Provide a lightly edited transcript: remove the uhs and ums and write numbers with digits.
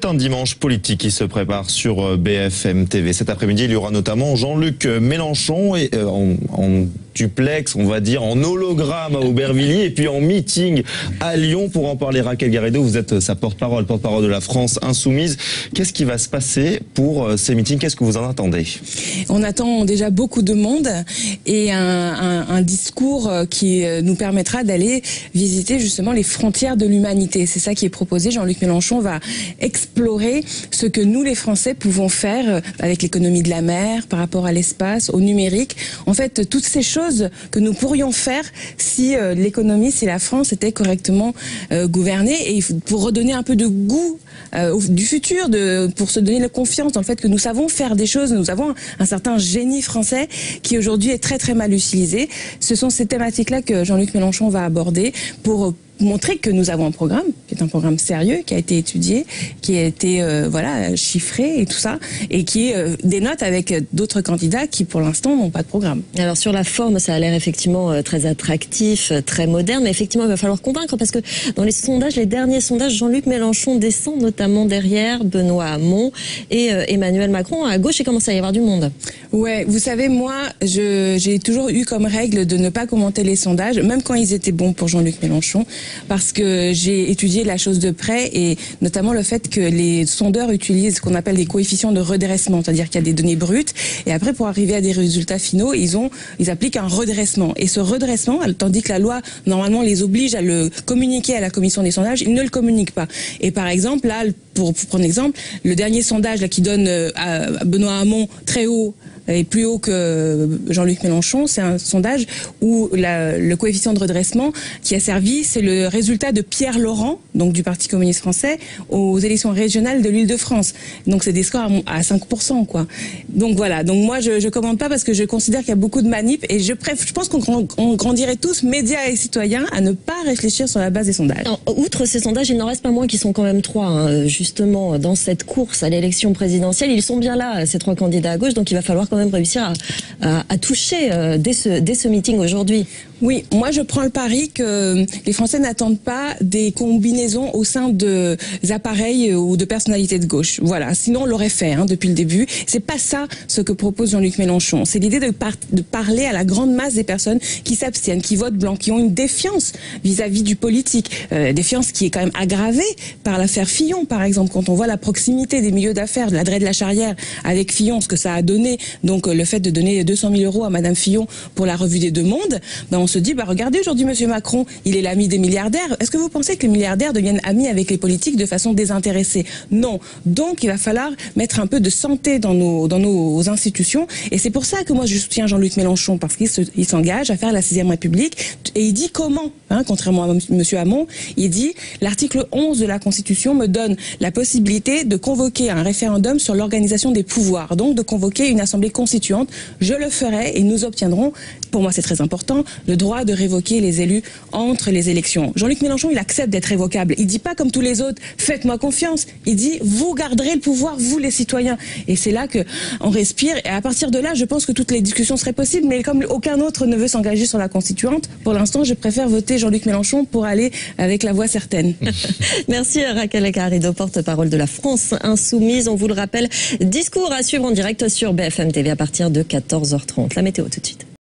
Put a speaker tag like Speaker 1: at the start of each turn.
Speaker 1: un dimanche politique qui se prépare sur BFM TV. Cet après-midi, il y aura notamment Jean-Luc Mélenchon et en duplex, on va dire, en hologramme à Aubervilliers et puis en meeting à Lyon. Pour en parler, Raquel Garrido, vous êtes sa porte-parole de la France Insoumise. Qu'est-ce qui va se passer pour ces meetings? Qu'est-ce que vous en attendez?
Speaker 2: On attend déjà beaucoup de monde et un discours qui nous permettra d'aller visiter justement les frontières de l'humanité. C'est ça qui est proposé. Jean-Luc Mélenchon va explorer ce que nous, les Français, pouvons faire avec l'économie de la mer, par rapport à l'espace, au numérique. En fait, toutes ces choses que nous pourrions faire si l'économie, si la France était correctement gouvernée, et pour redonner un peu de goût du futur, pour se donner la confiance dans le fait que nous savons faire des choses. Nous avons un certain génie français qui aujourd'hui est très très mal utilisé. Ce sont ces thématiques-là que Jean-Luc Mélenchon va aborder pour montrer que nous avons un programme, qui est un programme sérieux, qui a été étudié, qui a été voilà, chiffré et tout ça, et qui dénote avec d'autres candidats qui pour l'instant n'ont pas de programme.
Speaker 3: Alors sur la forme, ça a l'air effectivement très attractif, très moderne, mais effectivement il va falloir convaincre, parce que dans les sondages, les derniers sondages, Jean-Luc Mélenchon descend notamment derrière Benoît Hamon et Emmanuel Macron. À gauche, il commence à y avoir du monde.
Speaker 2: Ouais, vous savez, moi, j'ai toujours eu comme règle de ne pas commenter les sondages, même quand ils étaient bons pour Jean-Luc Mélenchon, parce que j'ai étudié la chose de près, et notamment le fait que les sondeurs utilisent ce qu'on appelle des coefficients de redressement, c'est-à-dire qu'il y a des données brutes, et après pour arriver à des résultats finaux, ils appliquent un redressement. Et ce redressement, tandis que la loi normalement les oblige à le communiquer à la commission des sondages, ils ne le communiquent pas. Et par exemple, là, pour prendre exemple, le dernier sondage là, qui donne à Benoît Hamon très haut, et plus haut que Jean-Luc Mélenchon, c'est un sondage où le coefficient de redressement qui a servi, c'est le résultat de Pierre Laurent, donc du Parti communiste français, aux élections régionales de l'Île-de-France. Donc c'est des scores à 5%, quoi. Donc voilà, donc moi je commande pas parce que je considère qu'il y a beaucoup de manip, et je pense qu'on grandirait tous, médias et citoyens, à ne pas réfléchir sur la base des sondages.
Speaker 3: Alors, outre ces sondages, il n'en reste pas moins qui sont quand même trois, hein, justement, dans cette course à l'élection présidentielle. Ils sont bien là, ces trois candidats à gauche, donc il va falloir quand même réussir à toucher dès ce meeting aujourd'hui.
Speaker 2: Oui, moi je prends le pari que les Français n'attendent pas des combinaisons au sein de appareils ou de personnalités de gauche. Voilà, sinon on l'aurait fait depuis le début. C'est pas ça ce que propose Jean-Luc Mélenchon. C'est l'idée de parler à la grande masse des personnes qui s'abstiennent, qui votent blanc, qui ont une défiance vis-à-vis du politique. Défiance qui est quand même aggravée par l'affaire Fillon, par exemple. Quand on voit la proximité des milieux d'affaires, de la Drée de la Charrière avec Fillon, ce que ça a donné, donc le fait de donner 200 000 € à Madame Fillon pour la revue des Deux Mondes, on se dit, regardez, aujourd'hui, Monsieur Macron, il est l'ami des milliardaires. Est-ce que vous pensez que les milliardaires deviennent amis avec les politiques de façon désintéressée? Non. Donc, il va falloir mettre un peu de santé dans nos institutions. Et c'est pour ça que moi, je soutiens Jean-Luc Mélenchon, parce qu'il s'engage à faire la 6e République. Et il dit comment, contrairement à Monsieur Hamon, il dit, l'article 11 de la Constitution me donne la possibilité de convoquer un référendum sur l'organisation des pouvoirs. Donc, de convoquer une assemblée constituante. Je le ferai et nous obtiendrons, pour moi c'est très important, le droit de révoquer les élus entre les élections. Jean-Luc Mélenchon, il accepte d'être révocable. Il dit pas comme tous les autres, faites-moi confiance. Il dit, vous garderez le pouvoir, vous les citoyens. Et c'est là que on respire. Et à partir de là, je pense que toutes les discussions seraient possibles. Mais comme aucun autre ne veut s'engager sur la constituante, pour l'instant, je préfère voter Jean-Luc Mélenchon pour aller avec la voix certaine.
Speaker 3: Merci Raquel Garrido, porte-parole de la France Insoumise. On vous le rappelle, discours à suivre en direct sur BFM TV à partir de 14h30. La météo tout de suite.